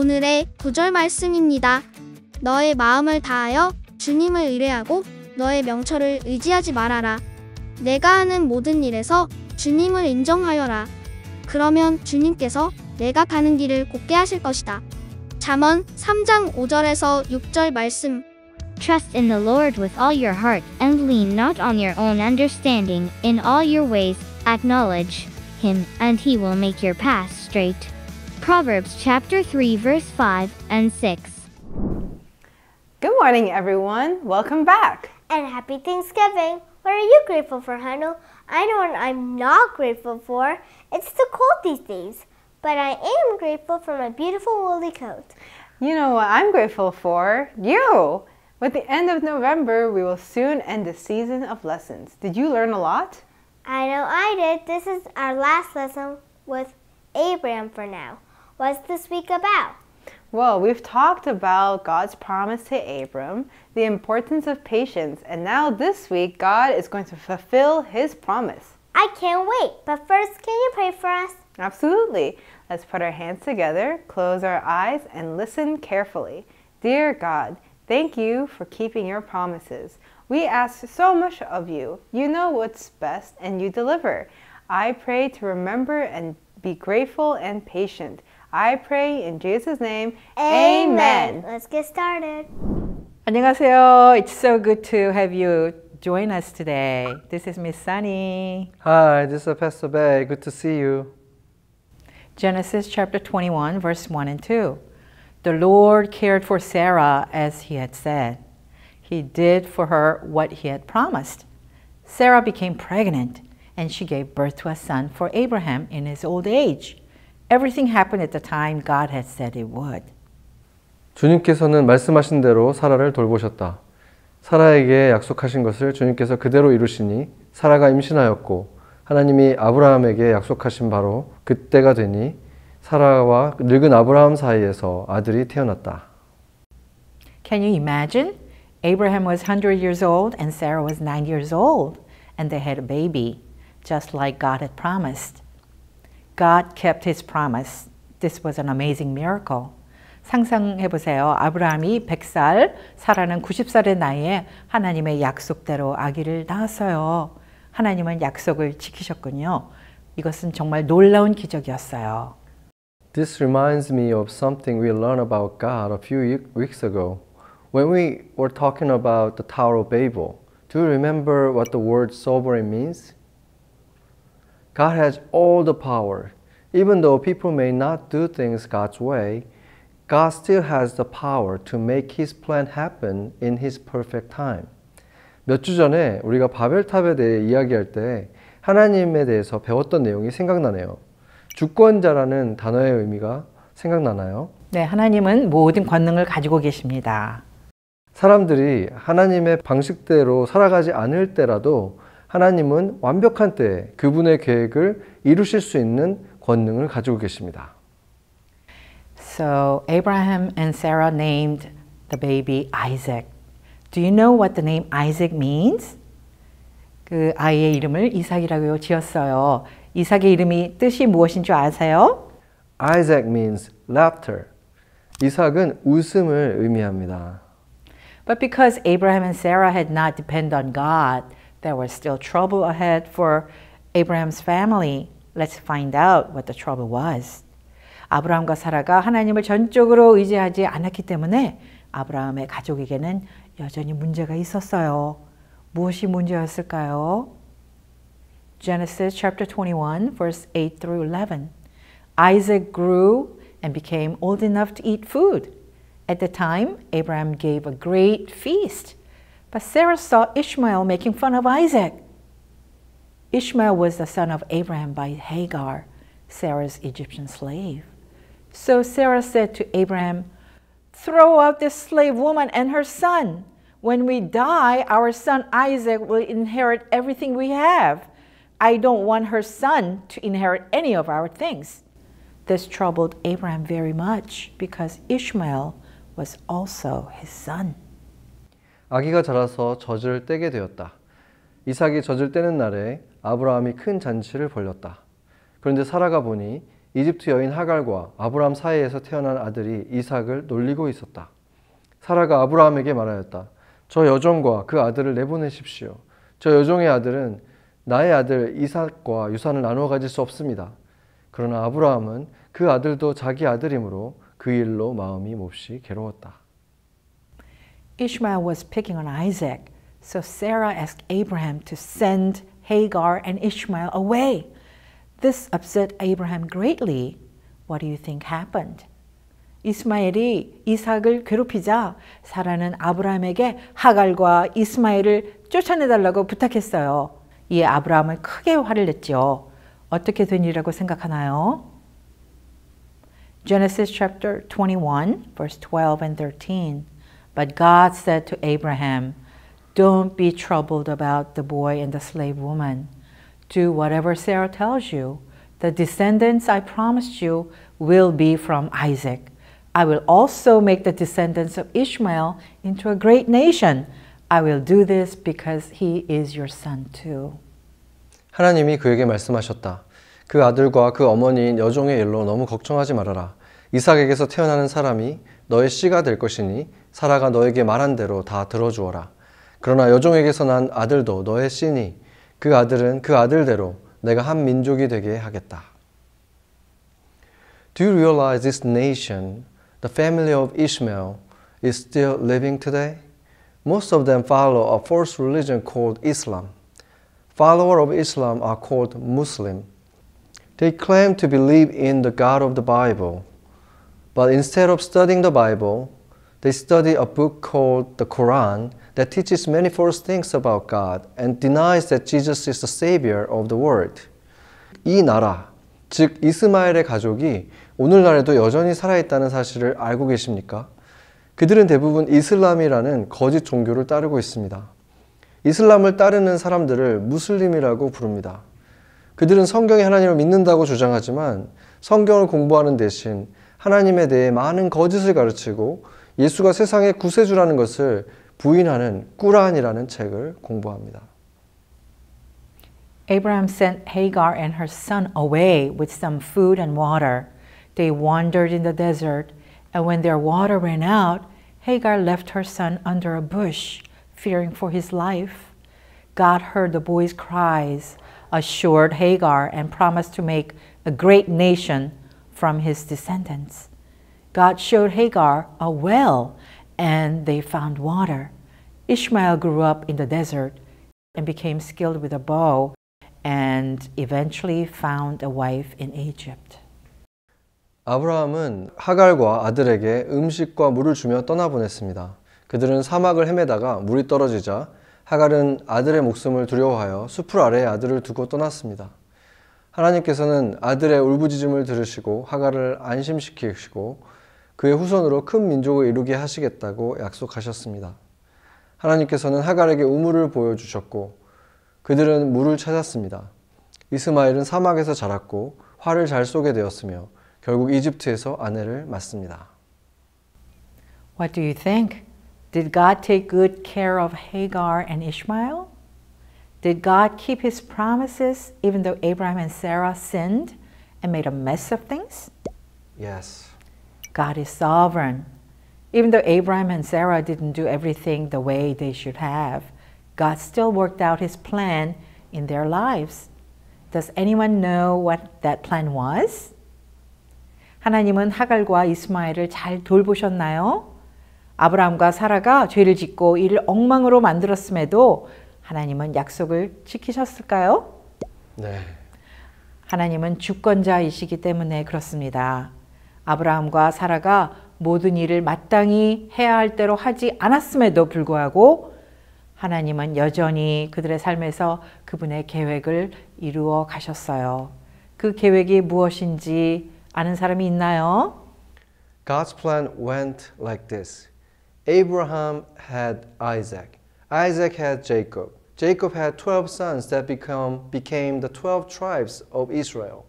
오늘의 구절 말씀입니다. 너의 마음을 다하여 주님을 의뢰하고 너의 명철을 의지하지 말아라. 내가 하는 모든 일에서 주님을 인정하여라. 그러면 주님께서 내가 가는 길을 곱게 하실 것이다. 잠언 3장 5절에서 6절 말씀. Trust in the Lord with all your heart, and lean not on your own understanding. In all your ways, acknowledge Him, and He will make your path straight. Proverbs chapter 3, verse 5 and 6. Good morning, everyone. Welcome back. And happy Thanksgiving. What are you grateful for, Hanu? I know what I'm not grateful for. It's too cold these days. But I am grateful for my beautiful woolly coat. You know what I'm grateful for? You! With the end of November, we will soon end the season of lessons. Did you learn a lot? I know I did. This is our last lesson with Abraham for now. What's this week about? Well, we've talked about God's promise to Abram, the importance of patience, and now this week, God is going to fulfill His promise. I can't wait. But first, can you pray for us? Absolutely. Let's put our hands together, close our eyes, and listen carefully. Dear God, thank you for keeping your promises. We ask so much of you. You know what's best and you deliver. I pray to remember and be grateful and patient. I pray in Jesus' name. Amen. Let's get started. 안녕하세요. It's so good to have you join us today. This is Miss Sunny. Hi, this is Pastor Bay. Good to see you. Genesis chapter 21, verse 1 and 2. The Lord cared for Sarah as He had said. He did for her what He had promised. Sarah became pregnant, and she gave birth to a son for Abraham in his old age. Everything happened at the time God had said it would. 주님께서는 말씀하신 대로 사라를 돌보셨다. 사라에게 약속하신 것을 주님께서 그대로 이루시니 사라가 임신하였고 하나님이 아브라함에게 약속하신 바로 그때가 되니 사라와 늙은 아브라함 사이에서 아들이 태어났다. Can you imagine? Abraham was 100 years old and Sarah was 9 years old, and they had a baby, just like God had promised. God kept His promise. This was an amazing miracle. 상상해 보세요. 아브라함이 100살, 사라는 90살의 나이에 하나님의 약속대로 아기를 낳았어요. 하나님은 약속을 지키셨군요. 이것은 정말 놀라운 기적이었어요. This reminds me of something we learned about God a few weeks ago. When we were talking about the Tower of Babel, do you remember what the word sovereign means? God has all the power. Even though people may not do things God's way, God still has the power to make His plan happen in His perfect time. 몇 주 전에 우리가 바벨탑에 대해 이야기할 때 하나님에 대해서 배웠던 내용이 생각나네요. 주권자라는 단어의 의미가 생각나나요? 네, 하나님은 모든 권능을 가지고 계십니다. 사람들이 하나님의 방식대로 살아가지 않을 때라도 하나님은 완벽한 때에 그분의 계획을 이루실 수 있는 권능을 가지고 계십니다. So Abraham and Sarah named the baby Isaac. Do you know what the name Isaac means? 그 아이의 이름을 이삭이라고 지었어요. 이삭의 이름이 뜻이 무엇인 줄 아세요? Isaac means laughter. 이삭은 웃음을 의미합니다. But because Abraham and Sarah had not depended on God, there was still trouble ahead for Abraham's family. Let's find out what the trouble was. 아브라함과 사라가 하나님을 전적으로 의지하지 않았기 때문에 아브라함의 가족에게는 여전히 문제가 있었어요. 무엇이 문제였을까요? Genesis chapter 21, verse 8 through 11. Isaac grew and became old enough to eat food. At the time, Abraham gave a great feast. But Sarah saw Ishmael making fun of Isaac. Ishmael was the son of Abraham by Hagar, Sarah's Egyptian slave. So Sarah said to Abraham, "Throw out this slave woman and her son. When we die, our son Isaac will inherit everything we have. I don't want her son to inherit any of our things." This troubled Abraham very much because Ishmael was also his son. 아기가 자라서 젖을 떼게 되었다. 이삭이 젖을 떼는 날에 아브라함이 큰 잔치를 벌였다. 그런데 사라가 보니 이집트 여인 하갈과 아브라함 사이에서 태어난 아들이 이삭을 놀리고 있었다. 사라가 아브라함에게 말하였다. 저 여종과 그 아들을 내보내십시오. 저 여종의 아들은 나의 아들 이삭과 유산을 나누어 가질 수 없습니다. 그러나 아브라함은 그 아들도 자기 아들이므로 그 일로 마음이 몹시 괴로웠다. Ishmael was picking on Isaac, so Sarah asked Abraham to send Hagar and Ishmael away. This upset Abraham greatly. What do you think happened? 이스마엘이 이삭을 괴롭히자 사라는 아브라함에게 하갈과 이스마엘을 쫓아내달라고 부탁했어요. 이에 아브라함은 크게 화를 냈죠. 어떻게 된 일이라고 생각하나요? Genesis chapter 21, verse 12 and 13. But God said to Abraham, Don't be troubled about the boy and the slave woman. Do whatever Sarah tells you. The descendants I promised you will be from Isaac. I will also make the descendants of Ishmael into a great nation. I will do this because he is your son too. 하나님이 그에게 말씀하셨다. 그 아들과 그 어머니인 여종의 일로 너무 걱정하지 말아라. 이삭에게서 태어나는 사람이 너의 씨가 될 것이니 사라가 너에게 말한 대로 다 들어주어라. 그러나 여종에게서 난 아들도 너의 씨니 그 아들은 그 아들대로 내가 한 민족이 되게 하겠다. Do you realize this nation, the family of Ishmael, is still living today? Most of them follow a false religion called Islam. Followers of Islam are called Muslim. They claim to believe in the God of the Bible, but instead of studying the Bible, they study a book called the Quran that teaches many false things about God and denies that Jesus is the Savior of the world. 이 나라, 즉 이스마엘의 가족이 오늘날에도 여전히 살아있다는 사실을 알고 계십니까? 그들은 대부분 이슬람이라는 거짓 종교를 따르고 있습니다. 이슬람을 따르는 사람들을 무슬림이라고 부릅니다. 그들은 성경에 하나님을 믿는다고 주장하지만 성경을 공부하는 대신 하나님에 대해 많은 거짓을 가르치고 예수가 세상의 구세주라는 것을 부인하는 꾸란이라는 책을 공부합니다. Abraham sent Hagar and her son away with some food and water. They wandered in the desert, and when their water ran out, Hagar left her son under a bush, fearing for his life. God heard the boy's cries, assured Hagar, and promised to make a great nation from his descendants. God showed Hagar a well, and they found water. Ishmael grew up in the desert and became skilled with a bow, and eventually found a wife in Egypt. 아브라함은 하갈과 아들에게 음식과 물을 주며 떠나보냈습니다. 그들은 사막을 헤매다가 물이 떨어지자 하갈은 아들의 목숨을 두려워하여 수풀 아래에 아들을 두고 떠났습니다. 하나님께서는 아들의 울부짖음을 들으시고 하갈을 안심시키시고 그의 후손으로 큰 민족을 이루게 하시겠다고 약속하셨습니다. 하나님께서는 하갈에게 우물을 보여주셨고 그들은 물을 찾았습니다. 이스마엘은 사막에서 자랐고 활을 잘 쏘게 되었으며 결국 이집트에서 아내를 낳습니다. What do you think? Did God take good care of Hagar and Ishmael? Did God keep his promises even though Abraham and Sarah sinned and made a mess of things? Yes. God is sovereign. Even though Abraham and Sarah didn't do everything the way they should have, God still worked out his plan in their lives. Does anyone know what that plan was? 하나님은 하갈과 이스마엘을 잘 돌보셨나요? 아브라함과 사라가 죄를 짓고 이를 엉망으로 만들었음에도 하나님은 약속을 지키셨을까요? 네. 하나님은 주권자이시기 때문에 그렇습니다. 아브라함과 사라가 모든 일을 마땅히 해야 할 대로 하지 않았음에도 불구하고 하나님은 여전히 그들의 삶에서 그분의 계획을 이루어 가셨어요. 그 계획이 무엇인지 아는 사람이 있나요? God's plan went like this. Abraham had Isaac. Isaac had Jacob. Jacob had 12 sons that became the 12 tribes of Israel.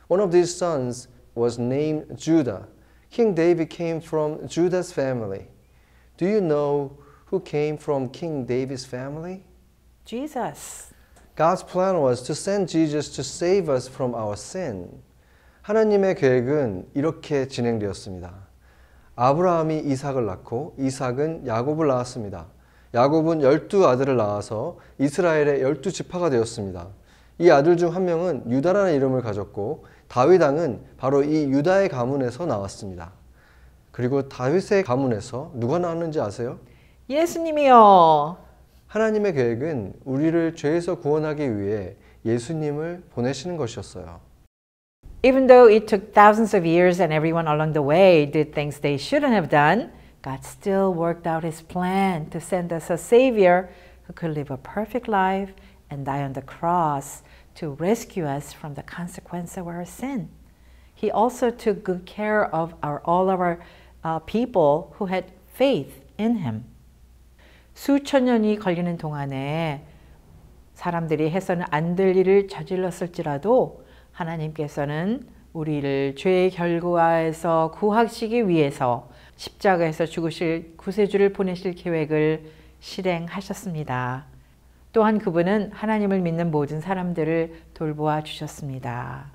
One of these sons was named Judah. King David came from Judah's family. Do you know who came from King David's family? Jesus. God's plan was to send Jesus to save us from our sin. 하나님의 계획은 이렇게 진행되었습니다. 아브라함이 이삭을 낳고 이삭은 야곱을 낳았습니다. 야곱은 12아들을 낳아서 이스라엘의 12지파가 되었습니다. 이 아들 중 한 명은 유다라는 이름을 가졌고 다윗 왕은 바로 이 유다의 가문에서 나왔습니다. 그리고 다윗의 가문에서 누가 나왔는지 아세요? 예수님이요. 하나님의 계획은 우리를 죄에서 구원하기 위해 예수님을 보내시는 것이었어요. Even though it took thousands of years and everyone along the way did things they shouldn't have done, God still worked out His plan to send us a Savior who could live a perfect life and die on the cross to rescue us from the consequence of our sin. He also took good care of all of our people who had faith in Him. 수천 년이 걸리는 동안에 사람들이 해서는 안 될 일을 저질렀을지라도 하나님께서는 우리를 죄의 결과에서 구하시기 위해서 십자가에서 죽으실 구세주를 보내실 계획을 실행하셨습니다. 또한 그분은 하나님을 믿는 모든 사람들을 돌보아 주셨습니다.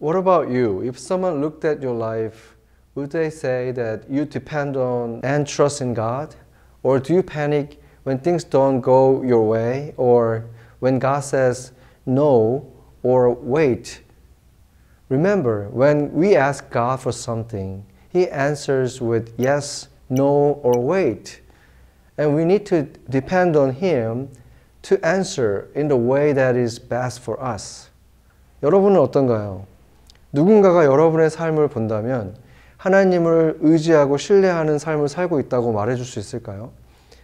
What about you? If someone looked at your life, would they say that you depend on and trust in God? Or do you panic when things don't go your way? Or when God says no or wait? Remember, when we ask God for something, He answers with yes, no, or wait. And we need to depend on Him to answer in the way that is best for us. 여러분은 어떤가요? 누군가가 여러분의 삶을 본다면 하나님을 의지하고 신뢰하는 삶을 살고 있다고 말해줄 수 있을까요?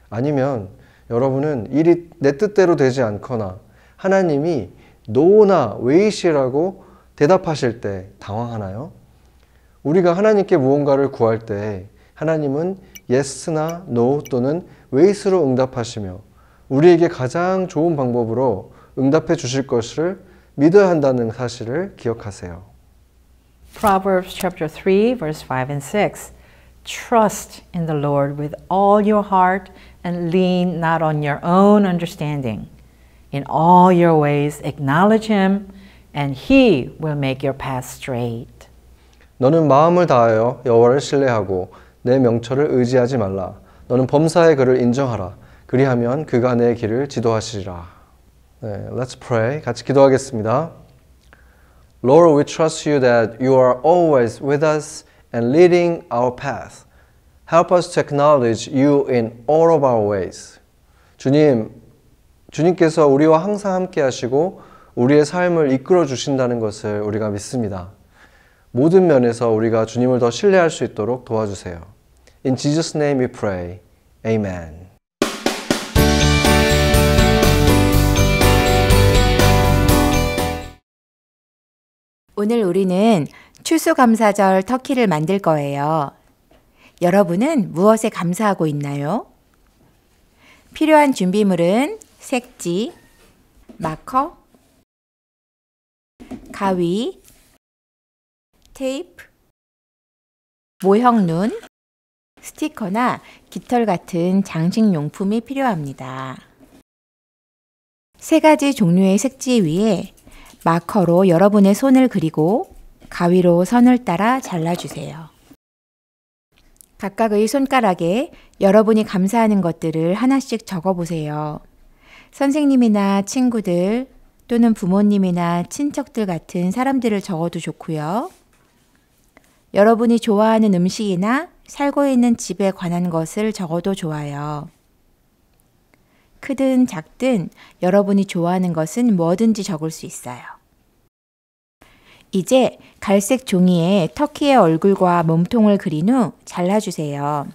아니면 여러분은 일이 내 뜻대로 되지 않거나 하나님이 no나 wait이라고 대답하실 때 당황하나요? 우리가 하나님께 무언가를 구할 때 하나님은 yes나 no 또는 wait으로 응답하시며 우리에게 가장 좋은 방법으로 응답해 주실 것을 믿어야 한다는 사실을 기억하세요. Proverbs chapter 3 verse 5 and 6. Trust in the Lord with all your heart and lean not on your own understanding. In all your ways acknowledge Him and He will make your path straight. 너는 마음을 다하여 여호와를 신뢰하고 내 명철을 의지하지 말라. 너는 범사의 그를 인정하라. 그리하면 그가 내 길을 지도하시리라. 네, let's pray. 같이 기도하겠습니다. Lord, we trust you that you are always with us and leading our path. Help us to acknowledge you in all of our ways. 주님께서 우리와 항상 함께 하시고 우리의 삶을 이끌어 주신다는 것을 우리가 믿습니다. 모든 면에서 우리가 주님을 더 신뢰할 수 있도록 도와주세요. In Jesus' name we pray. Amen. 오늘 우리는 추수감사절 터키를 만들 거예요. 여러분은 무엇에 감사하고 있나요? 필요한 준비물은 색지, 마커, 가위, 테이프, 모형눈, 스티커나 깃털 같은 장식용품이 필요합니다. 세 가지 종류의 색지 위에 마커로 여러분의 손을 그리고 가위로 선을 따라 잘라주세요. 각각의 손가락에 여러분이 감사하는 것들을 하나씩 적어보세요. 선생님이나 친구들 또는 부모님이나 친척들 같은 사람들을 적어도 좋고요. 여러분이 좋아하는 음식이나 살고 있는 집에 관한 것을 적어도 좋아요. 크든 작든 여러분이 좋아하는 것은 뭐든지 적을 수 있어요. 이제 갈색 종이에 터키의 얼굴과 몸통을 그린 후 잘라주세요.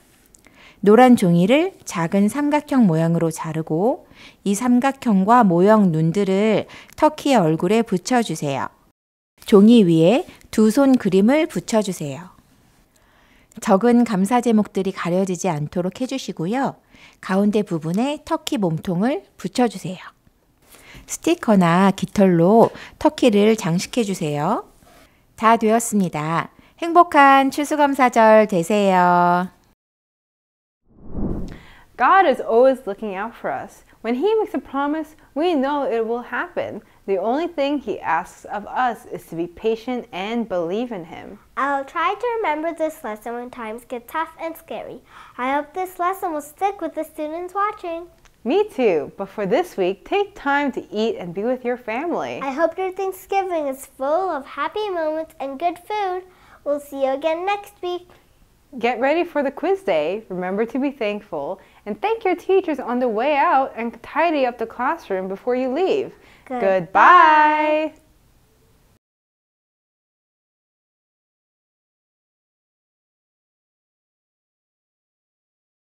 노란 종이를 작은 삼각형 모양으로 자르고 이 삼각형과 모형 눈들을 터키의 얼굴에 붙여주세요. 종이 위에 두 손 그림을 붙여주세요. 적은 감사 제목들이 가려지지 않도록 해주시고요. 가운데 부분에 터키 몸통을 붙여주세요. 스티커나 깃털로 터키를 장식해주세요. 다 되었습니다. 행복한 추수감사절 되세요. God is always looking out for us. When He makes a promise, we know it will happen. The only thing He asks of us is to be patient and believe in Him. I'll try to remember this lesson when times get tough and scary. I hope this lesson will stick with the students watching. Me too, but for this week, take time to eat and be with your family. I hope your Thanksgiving is full of happy moments and good food. We'll see you again next week. Get ready for the quiz day. Remember to be thankful and thank your teachers on the way out and tidy up the classroom before you leave. Goodbye.